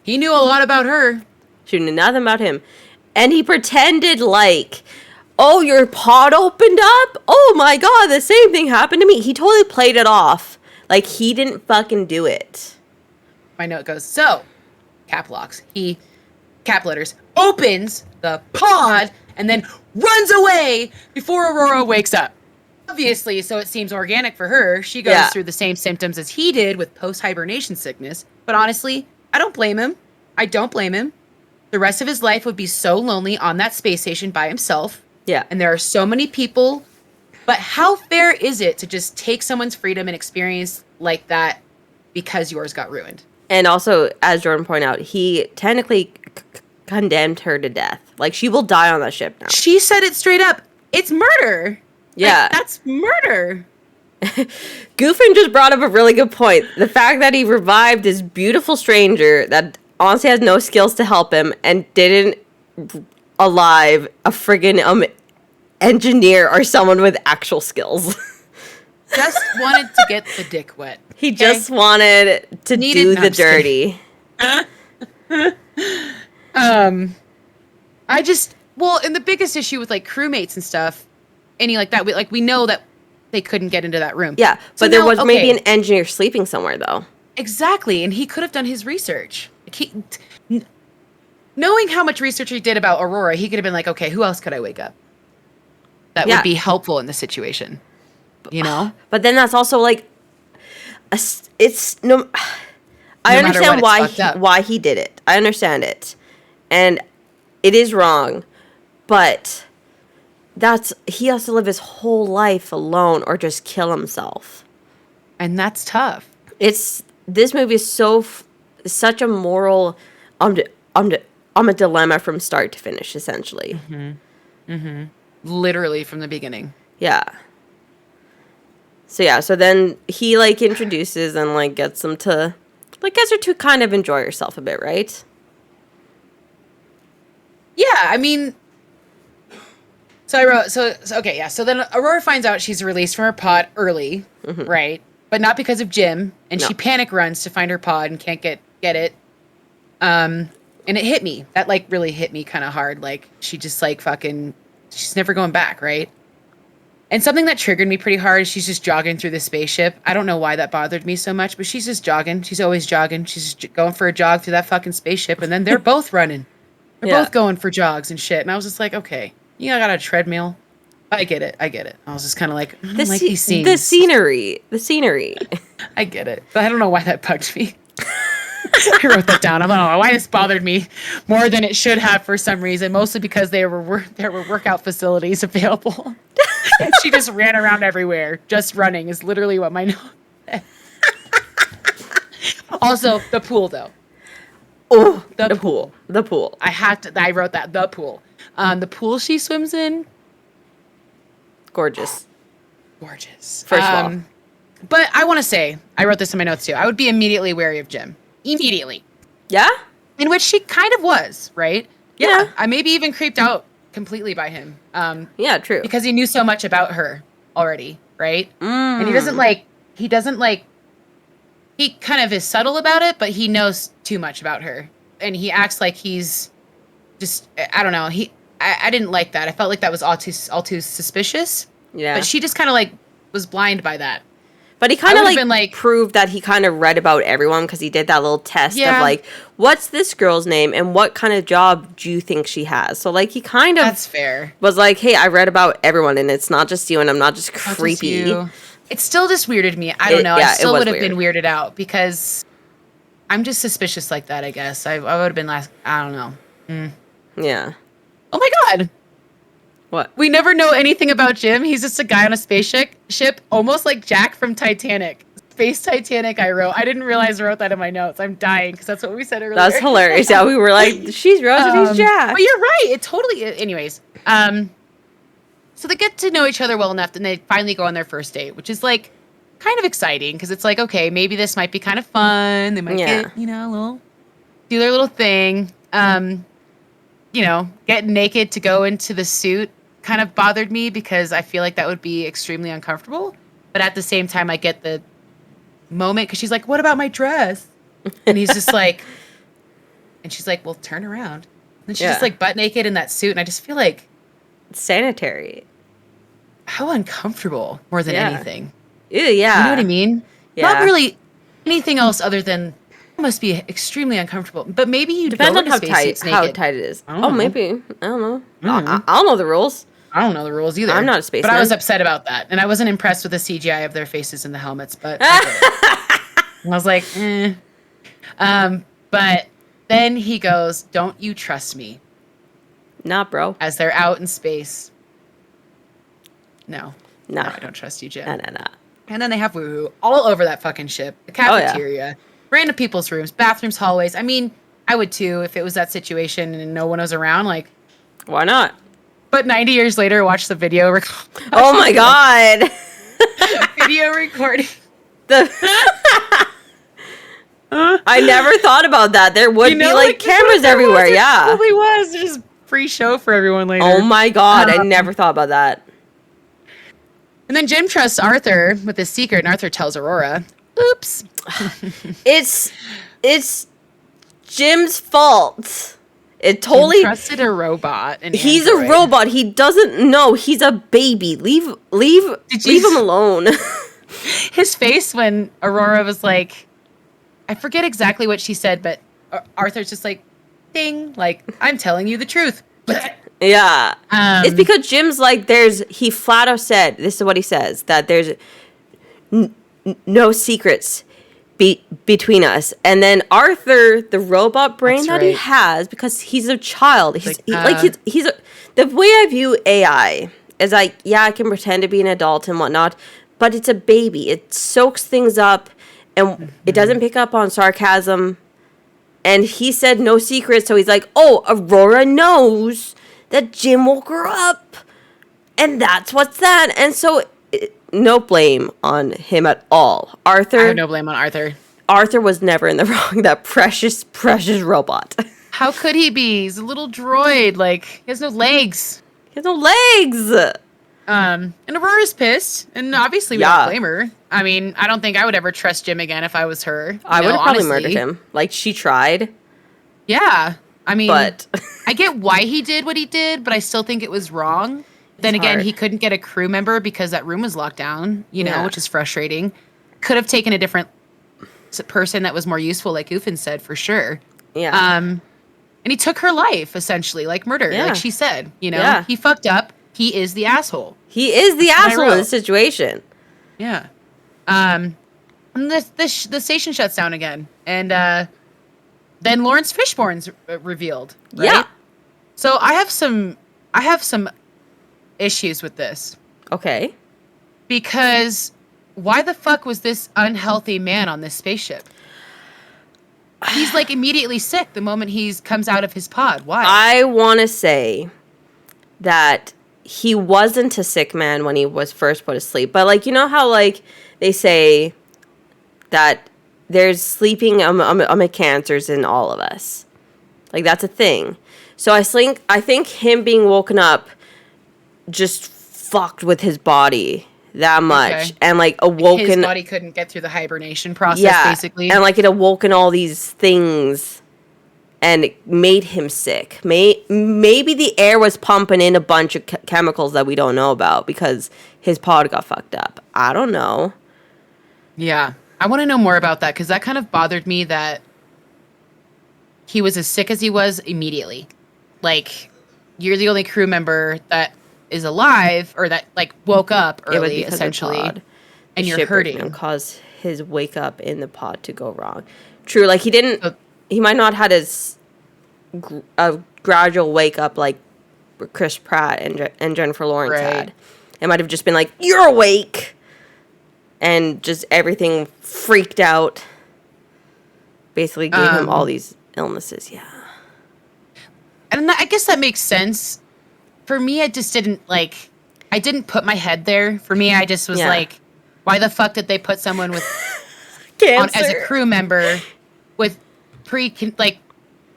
He knew a lot about her. She knew nothing about him. And he pretended like, oh, your pod opened up? Oh my god, the same thing happened to me. He totally played it off. Like, he didn't fucking do it. My note goes, so, cap locks. He, cap letters, opens the pod and then runs away before Aurora wakes up. Obviously, so it seems organic for her. She goes through the same symptoms as he did with post-hibernation sickness. But honestly, I don't blame him. I don't blame him. The rest of his life would be so lonely on that space station by himself. Yeah. And there are so many people. But how fair is it to just take someone's freedom and experience like that because yours got ruined? And also, as Jordan pointed out, he technically condemned her to death. Like, she will die on that ship now. She said it straight up. It's murder. Yeah. Like, that's murder. Goofin just brought up a really good point. The fact that he revived this beautiful stranger that honestly has no skills to help him and didn't alive a friggin' engineer or someone with actual skills. Just wanted to get the dick wet. He just wanted to do the dirty. And the biggest issue with like crewmates and stuff, any like that, we know that they couldn't get into that room. Yeah, so but there was maybe an engineer sleeping somewhere though. Exactly, and he could have done his research. Knowing how much research he did about Aurora, he could have been like, okay, who else could I wake up? That would be helpful in the situation, you know? But then that's also like, I understand why he did it. I understand it. And it is wrong, but he has to live his whole life alone or just kill himself. And that's tough. This movie is such a moral, a dilemma from start to finish, essentially. Mm-hmm. Mm-hmm. Literally from the beginning. Yeah. So then he like introduces and like gets her to kind of enjoy herself a bit, right? Yeah, I mean, so I wrote, okay, yeah. So then Aurora finds out she's released from her pod early, right? But not because of Jim, and she panic runs to find her pod and can't get it. And it hit me. That like really hit me kind of hard. Like she just like she's never going back, right? And something that triggered me pretty hard is she's just jogging through the spaceship. I don't know why that bothered me so much, but she's just jogging. She's always jogging. She's just going for a jog through that fucking spaceship, and then they're both running. They're both going for jogs and shit. And I was just like, okay, you got a treadmill. I get it. I was just kind of like, I don't like these scenes. The scenery. I get it. But I don't know why that bugged me. I wrote that down. I don't know why this bothered me more than it should have for some reason. Mostly because there were workout facilities available. And she just ran around everywhere. Just running is literally what my note said. Also, the pool, though. Oh, the pool. The pool. I wrote that. The pool. The pool she swims in. Gorgeous. First of all. But I want to say, I wrote this in my notes too. I would be immediately wary of Jim. Immediately. Yeah? In which she kind of was, right? Yeah. I maybe even creeped out completely by him. Yeah, true. Because he knew so much about her already, right? And he kind of is subtle about it, but he knows too much about her. And he acts like he's just, I don't know. I didn't like that. I felt like that was all too suspicious. Yeah. But she just kind of like was blind by that. But he kind of like proved that he kind of read about everyone because he did that little test of like, what's this girl's name and what kind of job do you think she has? So like he kind of that's fair. Was like, hey, I read about everyone and it's not just you and I'm not just creepy. It still just weirded me. I don't know. I still would have been weirded out because I'm just suspicious like that, I guess. I would have been like, I don't know. Yeah. Oh my God. What? We never know anything about Jim. He's just a guy on a spaceship, almost like Jack from Titanic. Space Titanic, I wrote. I didn't realize I wrote that in my notes. I'm dying because that's what we said earlier. That's hilarious. Yeah, we were like, she's Rose and he's Jack. But you're right. It totally is. Anyways. So they get to know each other well enough and they finally go on their first date, which is like kind of exciting because it's like, okay, maybe this might be kind of fun. They might get, do their little thing. Getting naked to go into the suit kind of bothered me because I feel like that would be extremely uncomfortable. But at the same time, I get the moment because she's like, what about my dress? And he's just like, And she's like, well, turn around. And she's just like butt naked in that suit. And I just feel like sanitary. How uncomfortable more than anything. Ew, yeah. You know what I mean? Yeah. Not really anything else other than it must be extremely uncomfortable. But maybe you depends on how tight it is. Oh, maybe. I don't know. I don't know the rules. I don't know the rules either. I'm not a spaceman. But I was upset about that. And I wasn't impressed with the CGI of their faces in the helmets. But I was like, eh. But then he goes, don't you trust me? Nah, bro. As they're out in space. No, I don't trust you, Jim. No. And then they have woo-hoo all over that fucking ship. The cafeteria, random people's rooms, bathrooms, hallways. I mean, I would too if it was that situation and no one was around. Like, why not? But 90 years later, watch the video. Oh my god! Video recording. I never thought about that. There would be like cameras everywhere. It probably was. There's just free show for everyone later. Oh my god! I never thought about that. And then Jim trusts Arthur with his secret, and Arthur tells Aurora, oops. It's Jim's fault. It totally... Jim trusted a robot. He's a robot. He doesn't know. He's a baby. Leave him alone. His face when Aurora was like... I forget exactly what she said, but Arthur's just like, ding. Like, I'm telling you the truth. Yeah. It's because Jim's like, he flat out said, this is what he says, that there's no secrets between us. And then Arthur, the robot brain he has, because he's a child, the way I view AI is like, yeah, I can pretend to be an adult and whatnot, but it's a baby. It soaks things up and it doesn't pick up on sarcasm. And he said no secrets, so he's like, oh, Aurora knows that Jim will grow up, and that's what's that. And so, no blame on him at all. Arthur... I have no blame on Arthur. Arthur was never in the wrong, that precious, precious robot. How could he be? He's a little droid, like, he has no legs. He has no legs! And Aurora's pissed, and obviously we don't blame her. I mean, I don't think I would ever trust Jim again if I was her. I would have probably murdered him. Like, she tried. Yeah. I mean, but I get why he did what he did, but I still think it was wrong. Then again, he couldn't get a crew member because that room was locked down, which is frustrating. Could have taken a different person that was more useful, like Ufin said, for sure. Yeah. And he took her life, essentially, like murder, like she said. He fucked up. He is the asshole. He is the asshole in this situation. Yeah. And the station shuts down again, and then Lawrence Fishburne's revealed. Right? Yeah. So I have some issues with this. Okay. Because why the fuck was this unhealthy man on this spaceship? He's like immediately sick the moment he comes out of his pod. Why? I want to say that he wasn't a sick man when he was first put to sleep. But like, you know how like they say that there's sleeping cancers in all of us. Like, that's a thing. So I think him being woken up just fucked with his body that much. Okay. And, like, awoken... His body couldn't get through the hibernation process, basically. And, like, it awoken all these things and it made him sick. Maybe the air was pumping in a bunch of chemicals that we don't know about because his pod got fucked up. I don't know. Yeah. I want to know more about that because that kind of bothered me that he was as sick as he was immediately. Like, you're the only crew member that is alive or that, like, woke up early, essentially, and you're hurting. And caused his wake up in the pod to go wrong. True, like, he might not had his gradual wake up like Chris Pratt and Jennifer Lawrence had. It might have just been like, you're awake! And just everything freaked out. Basically gave him all these illnesses, And I guess that makes sense. For me, I just didn't, I didn't put my head there. For me, I just was like, why the fuck did they put someone with... as a crew member with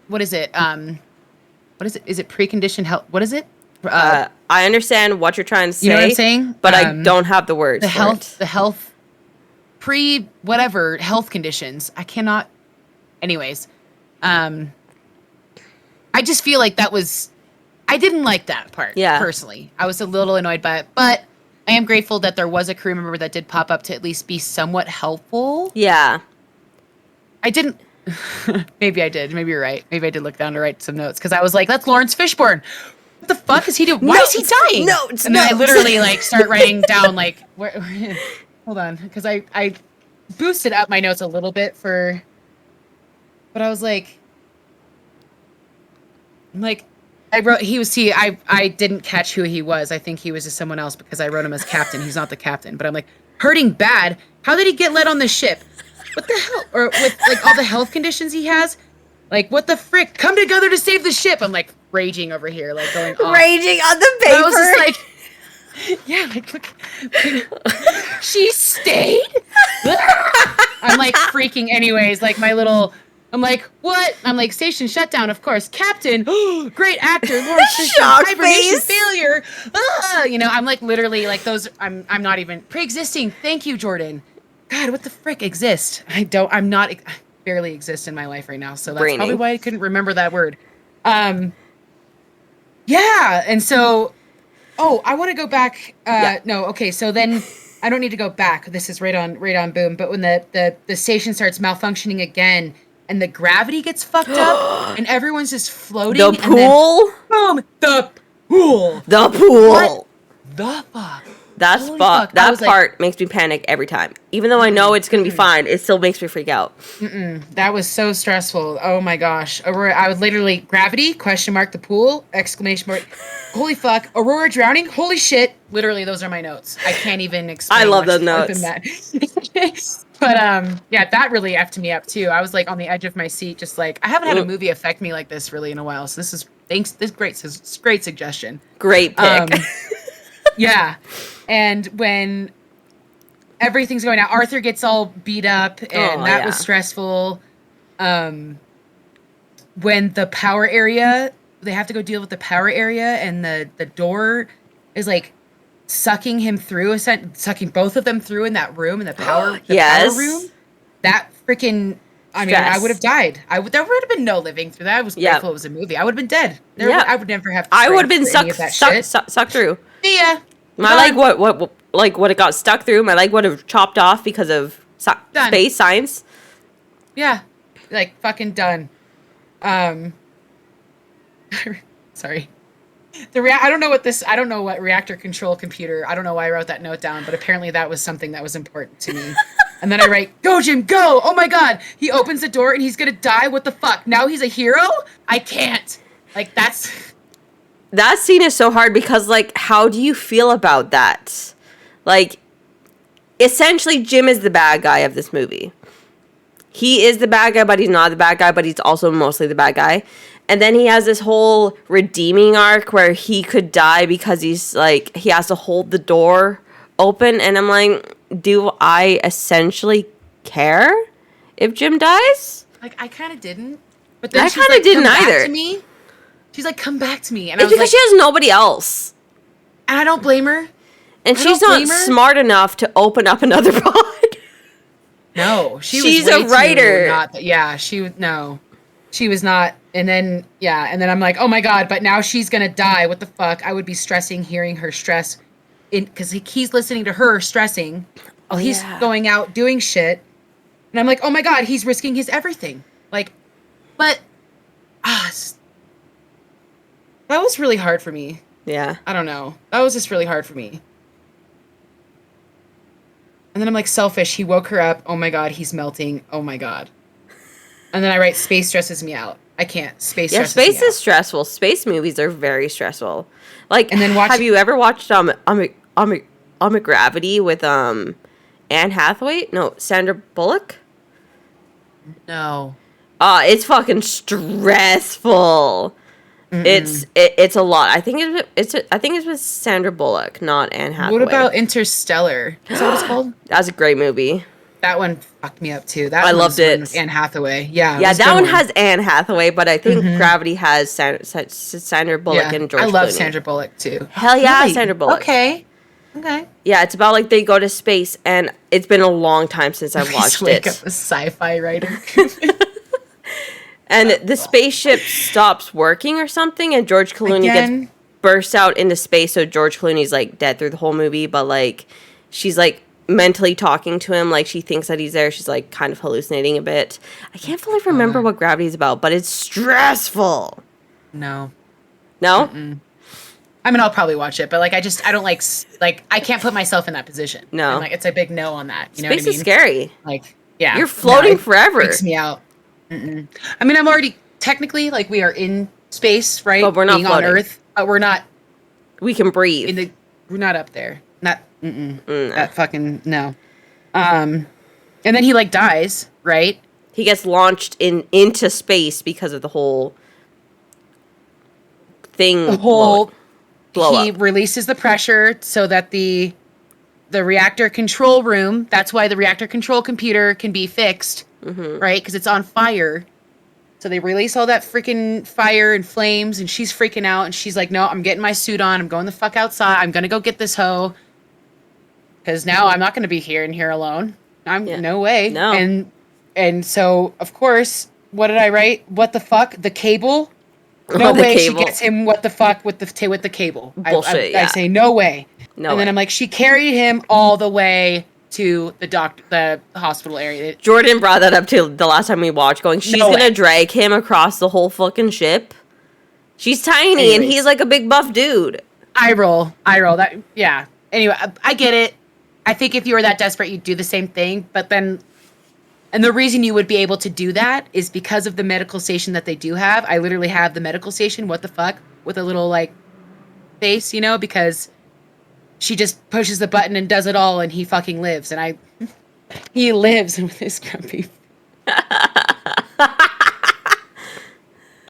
what is it? What is it? Is it preconditioned health? What is it? I understand what you're trying to say. You know what I'm saying? But I don't have the words. The health health conditions. I cannot. Anyways, I just feel like I didn't like that part. Yeah. Personally, I was a little annoyed by it, but I am grateful that there was a crew member that did pop up to at least be somewhat helpful. Yeah. I didn't. Maybe I did. Maybe you're right. Maybe I did look down to write some notes because I was like, "That's Lawrence Fishburne. What the fuck is he doing? Why is he dying?" Notes. And then I literally like start writing down like, where hold on, because I boosted up my notes a little bit but I was like, I wrote I didn't catch who he was. I think he was just someone else because I wrote him as captain. He's not the captain, but I'm like, hurting bad. How did he get let on the ship? What the hell? Or with like all the health conditions he has? Like, what the frick? Come together to save the ship. I'm like raging over here, like going off. Raging on the paper. I was just like, yeah, like, look. She stayed? I'm like freaking anyways, like I'm like, what? I'm like, station shutdown, of course. Captain, great actor, Lawrence Fishburne, hibernation failure. I'm like literally like those, I'm not even, pre-existing, thank you, Jordan. God, what the frick exist? I barely exist in my life right now, so that's probably why I couldn't remember that word. Yeah, and so, I want to go back, no, okay, so then, I don't need to go back, this is right on boom, but when the station starts malfunctioning again, and the gravity gets fucked up, and everyone's just floating. The pool? And then, boom! The pool! The pool! What the fuck? That part makes me panic every time. Even though I know it's going to be fine, it still makes me freak out. That was so stressful. Oh my gosh. Aurora, I would literally, gravity, ? The pool, ! Holy fuck. Aurora drowning? Holy shit. Literally, those are my notes. I can't even explain. I love those notes. But yeah, that really effed me up too. I was like on the edge of my seat, just like, I haven't had a movie affect me like this really in a while. So this is great suggestion. Great pick. Yeah. And when everything's going out, Arthur gets all beat up, and that was stressful. When the power area, they have to go deal with the power area, and the door is like sucking him through, sucking both of them through in that room, in the power, power room. That freaking, I mean, I would have died. There would have been no living through that. I was grateful it was a movie. I would have been dead. I would never have. I would have been sucked through. Yeah. My leg, what it got stuck through. My leg would have chopped off because of space science. Yeah, like fucking done. Sorry. I don't know what reactor control computer. I don't know why I wrote that note down, but apparently that was something that was important to me. And then I write, "Go Jim, go! Oh my God, he opens the door and he's gonna die. What the fuck? Now he's a hero? I can't." Like that scene is so hard because, like, how do you feel about that? Like, essentially, Jim is the bad guy of this movie. He is the bad guy, but he's not the bad guy, but he's also mostly the bad guy. And then he has this whole redeeming arc where he could die because he's, like, he has to hold the door open. And I'm like, do I essentially care if Jim dies? Like, I kind of didn't. But then I kind of didn't either. Back to me. She's like, "Come back to me." And it's because she has nobody else. And I don't blame her. And she's not smart enough to open up another pod. No, she's a writer. She was not. And then I'm like, oh my God, but now she's going to die. What the fuck? I would be stressing, hearing her stress because he's listening to her stressing while he's going out doing shit. And I'm like, oh my God, he's risking his everything. Like, but, that was really hard for me. Yeah. I don't know. That was just really hard for me. And then I'm like, selfish. He woke her up. Oh my God, he's melting. Oh my God. And then I write, space stresses me out. I can't. Space stresses me out. Yeah, space is stressful. Space movies are very stressful. Like, and then have you ever watched Gravity with Anne Hathaway? No, Sandra Bullock? No. It's fucking stressful. Mm-mm. It's a lot. I think it's with Sandra Bullock, not Anne Hathaway. What about Interstellar? Is that what it's called? That's a great movie. That one fucked me up too. I loved it. Anne Hathaway. Yeah. Yeah, that one has Anne Hathaway, but I think Gravity has Sandra Bullock and George Clooney. I love Sandra Bullock too. Hell yeah, really? Sandra Bullock. Okay. Yeah, it's about like they go to space, and it's been a long time since I've watched it. Up a sci-fi writer. And the spaceship stops working or something, and George Clooney gets burst out into space. So George Clooney's like dead through the whole movie, but like she's like mentally talking to him, like she thinks that he's there. She's like kind of hallucinating a bit. I can't fully remember what Gravity's about, but it's stressful. No. Mm-mm. I mean, I'll probably watch it, but like I don't like I can't put myself in that position. No, and, like it's a big no on that. You know space what I mean? is scary. Like, yeah, you're floating forever. It freaks me out. Mm-mm. I mean, I'm already technically like we are in space, right? But we're not floating on Earth, but we're not. We can breathe. We're not up there. Not that fucking no. And then he like dies, right? He gets launched into space because of the whole thing. The whole blow he up. Releases the pressure so that the reactor control room. That's why the reactor control computer can be fixed, right? Because it's on fire. So they release all that freaking fire and flames, and she's freaking out, and she's like, "No, I'm getting my suit on. I'm going the fuck outside. I'm gonna go get this hoe, because now I'm not gonna be here alone. No way." No. And so of course, what did I write? What the fuck? The cable? No way. Cable. She gets him. What the fuck with the cable? Bullshit. I say no way. No. And then I'm like, she carried him all the way to the hospital area. Jordan brought that up to the last time we watched, going, she's gonna drag him across the whole fucking ship. She's tiny and he's like a big buff dude. I roll. That, yeah. Anyway, I get it. I think if you were that desperate, you'd do the same thing. But then, and the reason you would be able to do that is because of the medical station that they do have. I literally have the medical station, what the fuck, with a little like face, because she just pushes the button and does it all, and he fucking lives. And he lives with his grumpy.